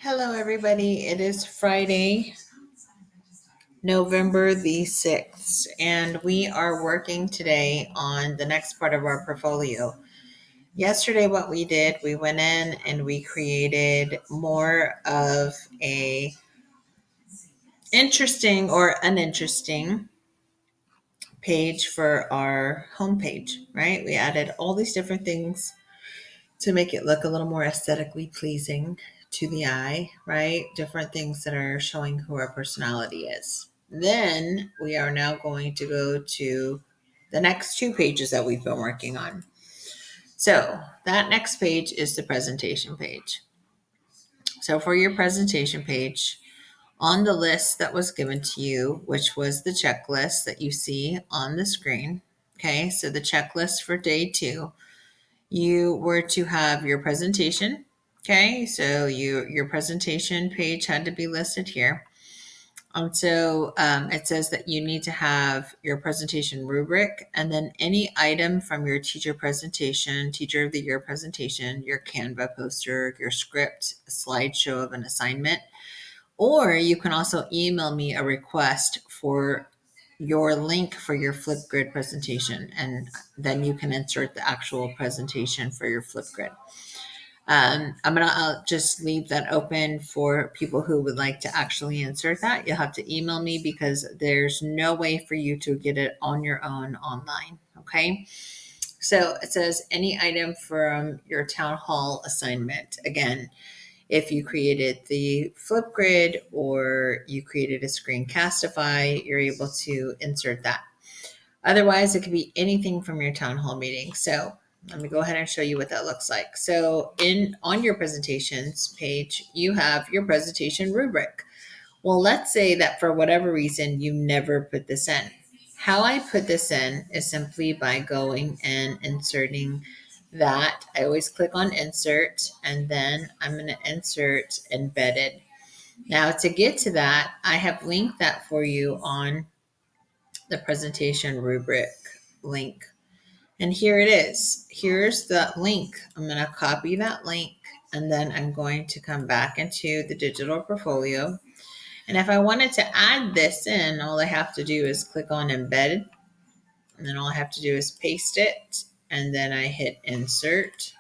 Hello, everybody. It is Friday, November the 6th, and we are working today on the next part of our portfolio. Yesterday, what we did, we went in and we created more of a interesting or uninteresting page for our homepage, right? We added all these different things to make it look a little more aesthetically pleasing to the eye, right? Different things that are showing who our personality is. Then we are now going to go to the next two pages that we've been working on. So that next page is the presentation page. So for your presentation page, on the list that was given to you, which was the checklist that you see on the screen, okay, so the checklist for day 2, you were to have your presentation. Okay, so your presentation page had to be listed here. It says that you need to have your presentation rubric and then any item from your teacher presentation, teacher of the year presentation, your Canva poster, your script, a slideshow of an assignment. Or you can also email me a request for your link for your Flipgrid presentation, and then you can insert the actual presentation for your Flipgrid. I'll just leave that open for people who would like to actually insert that. You'll have to email me because there's no way for you to get it on your own online. Okay. So it says any item from your town hall assignment. Again, if you created the Flipgrid or you created a Screencastify, you're able to insert that. Otherwise, it could be anything from your town hall meeting. So let me go ahead and show you what that looks like. So on your presentations page, you have your presentation rubric. Well, let's say that for whatever reason, you never put this in. How I put this in is simply by going and inserting that. I always click on insert and then I'm going to insert embedded. Now to get to that, I have linked that for you on the presentation rubric link. And here it is. Here's the link. I'm going to copy that link and then I'm going to come back into the digital portfolio. And if I wanted to add this in, all I have to do is click on embed. And then all I have to do is paste it. And then I hit insert.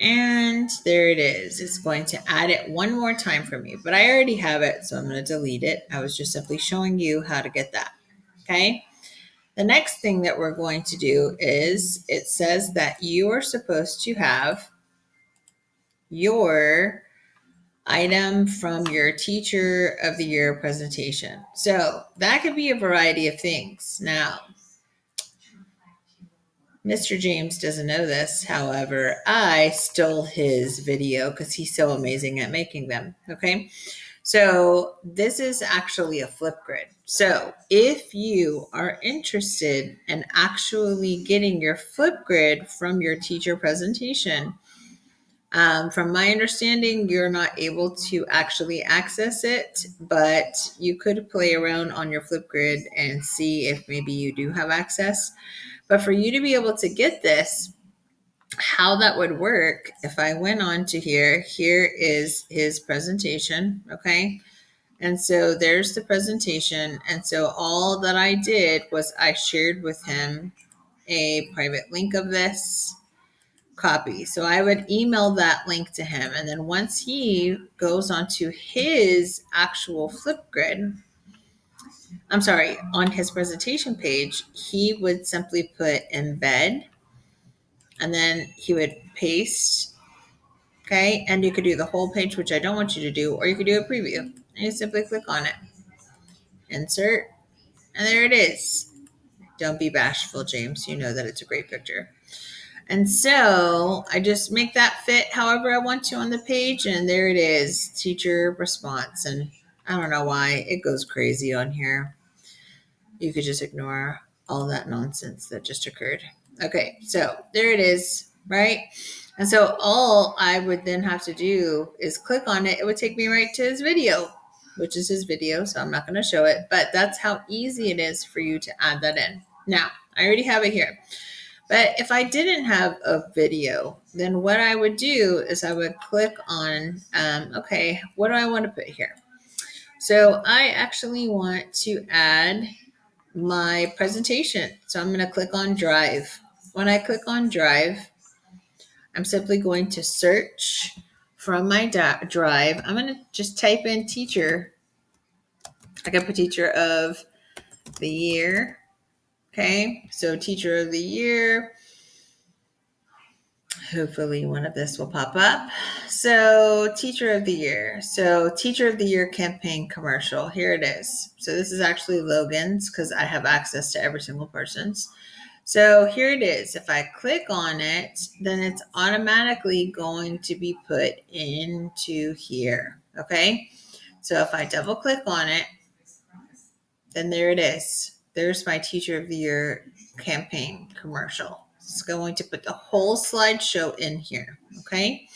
And there it is. It's going to add it one more time for me, but I already have it, so I'm going to delete it. I was just simply showing you how to get that. Okay. The next thing that we're going to do is it says that you are supposed to have your item from your teacher of the year presentation. So that could be a variety of things. Now, Mr. James doesn't know this. However, I stole his video because he's so amazing at making them. Okay. So this is actually a Flipgrid. So if you are interested in actually getting your Flipgrid from your teacher presentation, from my understanding, you're not able to actually access it, but you could play around on your Flipgrid and see if maybe you do have access. But for you to be able to get this, how that would work, if I went on to here is his presentation, okay? And so there's the presentation. And so all that I did was I shared with him a private link of this copy. So I would email that link to him. And then once he goes onto his actual Flipgrid, on his presentation page, he would simply put embed and then he would paste. Okay. And you could do the whole page, which I don't want you to do, or you could do a preview and you simply click on it, insert, and there it is. Don't be bashful, James. You know that it's a great picture. And so I just make that fit however I want to on the page. And there it is, teacher response. And I don't know why it goes crazy on here. You could just ignore all that nonsense that just occurred. Okay, so there it is, right? And so all I would then have to do is click on it. It would take me right to his video, which is his video. So I'm not going to show it, but that's how easy it is for you to add that in. Now, I already have it here. But if I didn't have a video then what I would do is I would click on, okay, what do I want to put here? So I actually want to add my presentation. So I'm going to click on Drive. When I click on Drive, I'm simply going to search from my Drive. I'm going to just type in teacher. I can put teacher of the year. Okay, so teacher of the year. Hopefully one of this will pop up. So teacher of the year. So teacher of the year campaign commercial. Here it is. So this is actually Logan's because I have access to every single person's. So here it is. If I click on it, then it's automatically going to be put into here. Okay. So if I double click on it, then there it is. There's my teacher of the year campaign commercial. It's going to put the whole slideshow in here. Okay.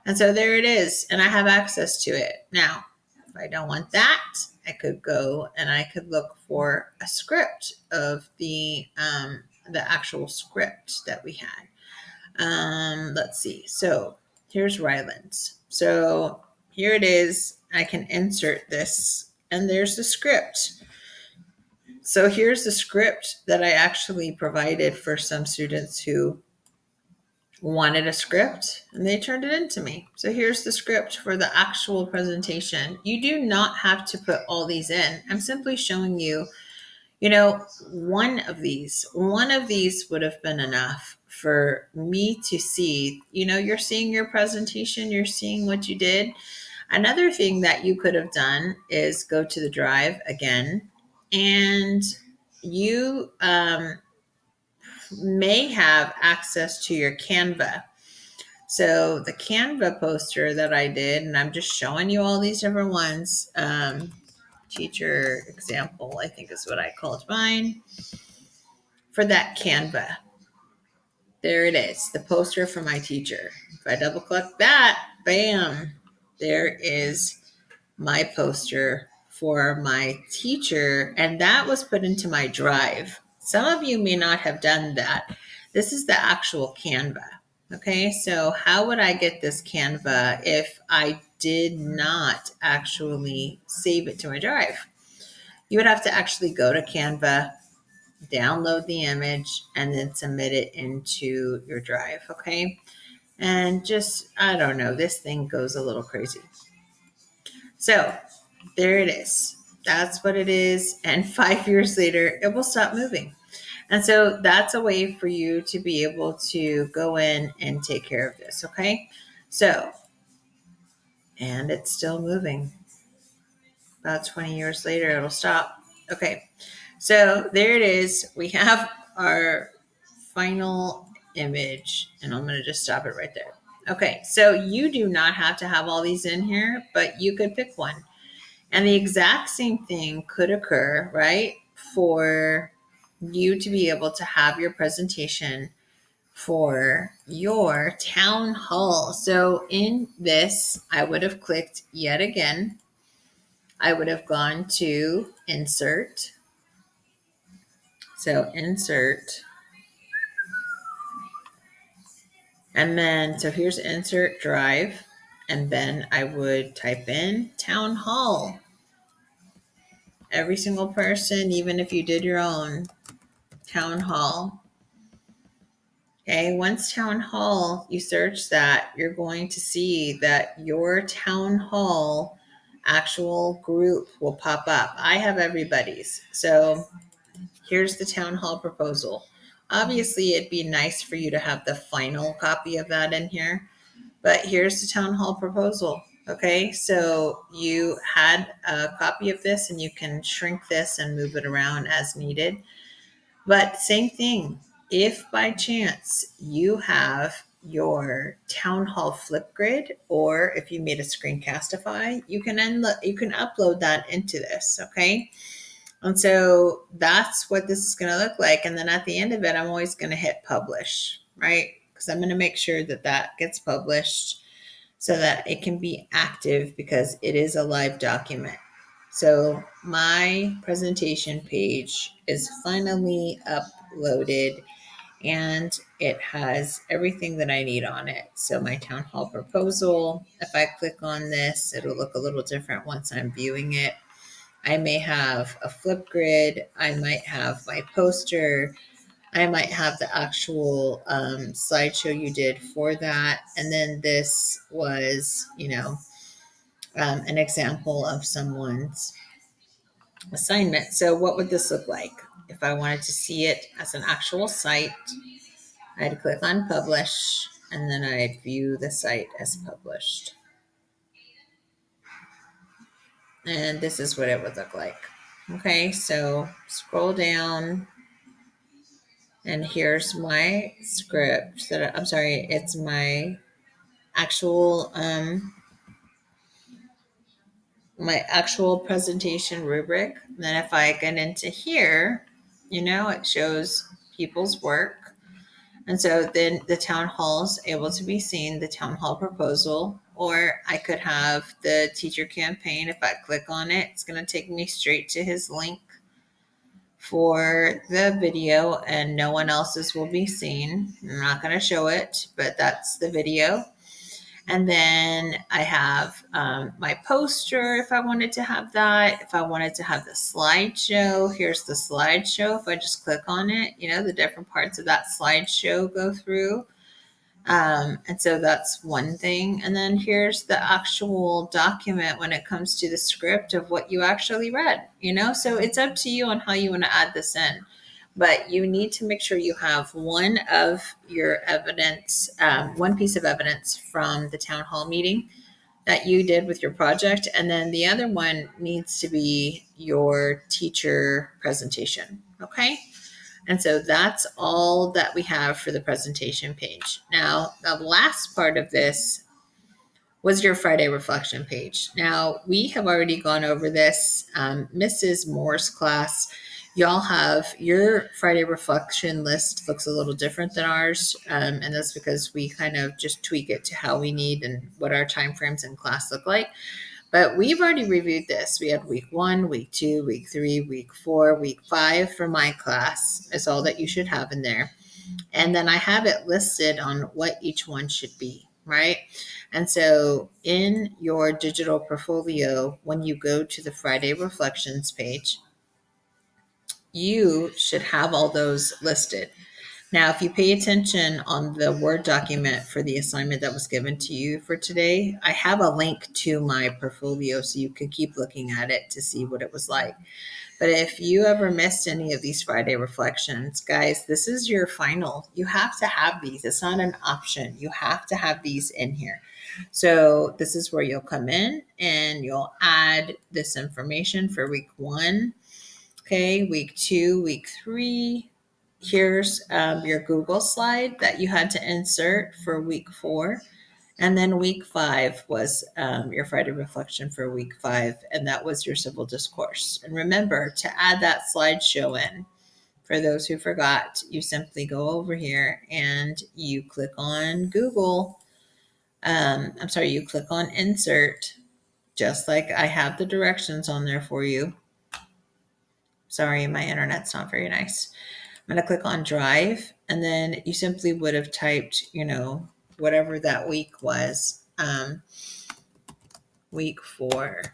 And so there it is. And I have access to it. Now, if I don't want that, I could go and I could look for a script of the actual script that we had. Let's see. So here's Ryland's. So here it is. I can insert this and there's the script. So here's the script that I actually provided for some students who wanted a script and they turned it into me. So here's the script for the actual presentation. You do not have to put all these in. I'm simply showing you, one of these would have been enough for me to see, you're seeing your presentation, you're seeing what you did. Another thing that you could have done is go to the Drive again, and you may have access to your Canva. So the Canva poster that I did, and I'm just showing you all these different ones. Teacher example, I think is what I called mine for that Canva. There it is, the poster for my teacher. If I double click that, bam, there is my poster for my teacher. And that was put into my Drive. Some of you may not have done that. This is the actual Canva. Okay, so how would I get this Canva if I did not actually save it to my Drive? You would have to actually go to Canva, download the image, and then submit it into your Drive. Okay, and just, I don't know, this thing goes a little crazy. So there it is. That's what it is. And 5 years later, it will stop moving. And so that's a way for you to be able to go in and take care of this. Okay. So, and it's still moving. About 20 years later, it'll stop. Okay. So there it is. We have our final image, and I'm going to just stop it right there. Okay. So you do not have to have all these in here, but you could pick one. And the exact same thing could occur, right? For you to be able to have your presentation for your town hall. So in this, I would have clicked yet again. I would have gone to insert. So insert. And then, so here's insert Drive. And then I would type in town hall. Every single person, even if you did your own town hall. Okay, once town hall, you search that, you're going to see that your town hall actual group will pop up. I have everybody's. So here's the town hall proposal. Obviously, it'd be nice for you to have the final copy of that in here, but here's the town hall proposal. Okay, so you had a copy of this and you can shrink this and move it around as needed. But same thing, if by chance you have your town hall Flipgrid, or if you made a screencastify, you can upload that into this. Okay. And so that's what this is going to look like. And then at the end of it, I'm always going to hit publish, right? Because I'm going to make sure that that gets published so that it can be active because it is a live document. So my presentation page is finally uploaded and it has everything that I need on it. So my town hall proposal, if I click on this, it'll look a little different once I'm viewing it. I may have a flip grid. I might have my poster. I might have the actual slideshow you did for that. And then this was, an example of someone's assignment. So what would this look like? If I wanted to see it as an actual site, I'd click on publish and then I'd view the site as published. And this is what it would look like. Okay, so scroll down and here's my script it's my actual presentation rubric. Then if I get into here, it shows people's work. And so then the town hall is able to be seen, the town hall proposal, or I could have the teacher campaign. If I click on it, it's going to take me straight to his link for the video, and no one else's will be seen. I'm not going to show it, but that's the video. And then I have my poster if I wanted to have that. If I wanted to have the slideshow, here's the slideshow. If I just click on it, the different parts of that slideshow go through. And so that's one thing. And then here's the actual document when it comes to the script of what you actually read, so it's up to you on how you want to add this in. But you need to make sure you have one of your evidence, one piece of evidence from the town hall meeting that you did with your project. And then the other one needs to be your teacher presentation. Okay. And so that's all that we have for the presentation page. Now, the last part of this was your Friday reflection page. Now, we have already gone over this. Mrs. Moore's class, y'all have your Friday reflection list looks a little different than ours. And that's because we kind of just tweak it to how we need and what our timeframes in class look like. But we've already reviewed this. We had week 1, week 2, week 3, week 4, week 5 for my class. Is all that you should have in there. And then I have it listed on what each one should be, right? And so in your digital portfolio, when you go to the Friday Reflections page, you should have all those listed. Now, if you pay attention on the Word document for the assignment that was given to you for today, I have a link to my portfolio so you can keep looking at it to see what it was like. But if you ever missed any of these Friday reflections, guys, this is your final. You have to have these. It's not an option. You have to have these in here. So this is where you'll come in and you'll add this information for week 1. Okay, week 2, week 3. Here's your Google slide that you had to insert for week 4. And then week 5 was your Friday reflection for week 5, and that was your civil discourse. And remember to add that slideshow in. For those who forgot, you simply go over here and you click on Google. You click on insert, just like I have the directions on there for you. Sorry, my internet's not very nice. I'm going to click on drive, and then you simply would have typed, whatever that week was, week 4.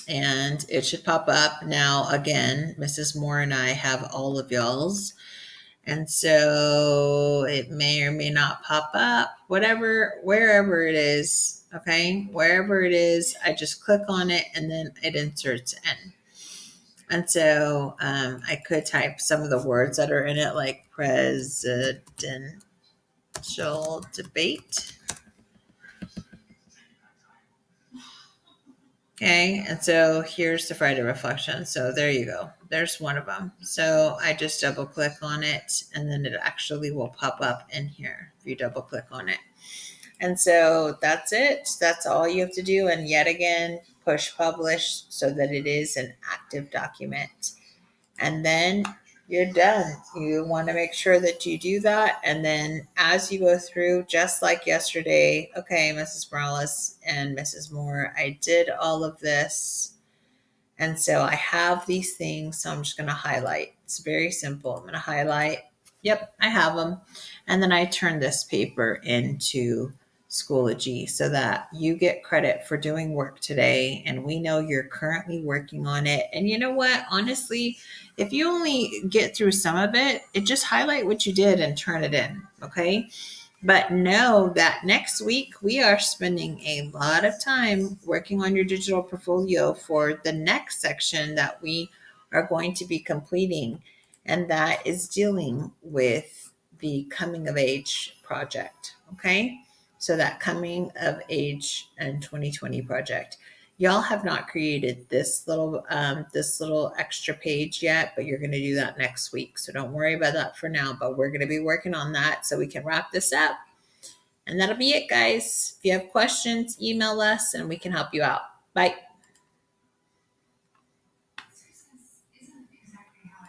And it should pop up. Now, again, Mrs. Moore and I have all of y'all's. And so it may or may not pop up, wherever it is. Okay. Wherever it is, I just click on it and then it inserts in. And so I could type some of the words that are in it, like presidential debate. Okay, and so here's the Friday reflection. So there you go. There's one of them. So I just double click on it and then it actually will pop up in here if you double click on it. And so that's it. That's all you have to do. And yet again, push publish so that it is an active document. And then you're done. You want to make sure that you do that. And then as you go through, just like yesterday, okay, Mrs. Morales and Mrs. Moore, I did all of this. And so I have these things. So I'm just going to highlight. It's very simple. I'm going to highlight Yep, I have them. And then I turn this paper into Schoology so that you get credit for doing work today. And we know you're currently working on it. And you know what? Honestly, if you only get through some of it, just highlight what you did and turn it in. Okay. But know that next week we are spending a lot of time working on your digital portfolio for the next section that we are going to be completing. And that is dealing with the coming of age project. Okay. So that coming of age and 2020 project. Y'all have not created this little extra page yet, but you're going to do that next week. So don't worry about that for now, but we're going to be working on that so we can wrap this up. And that'll be it, guys. If you have questions, email us and we can help you out. Bye.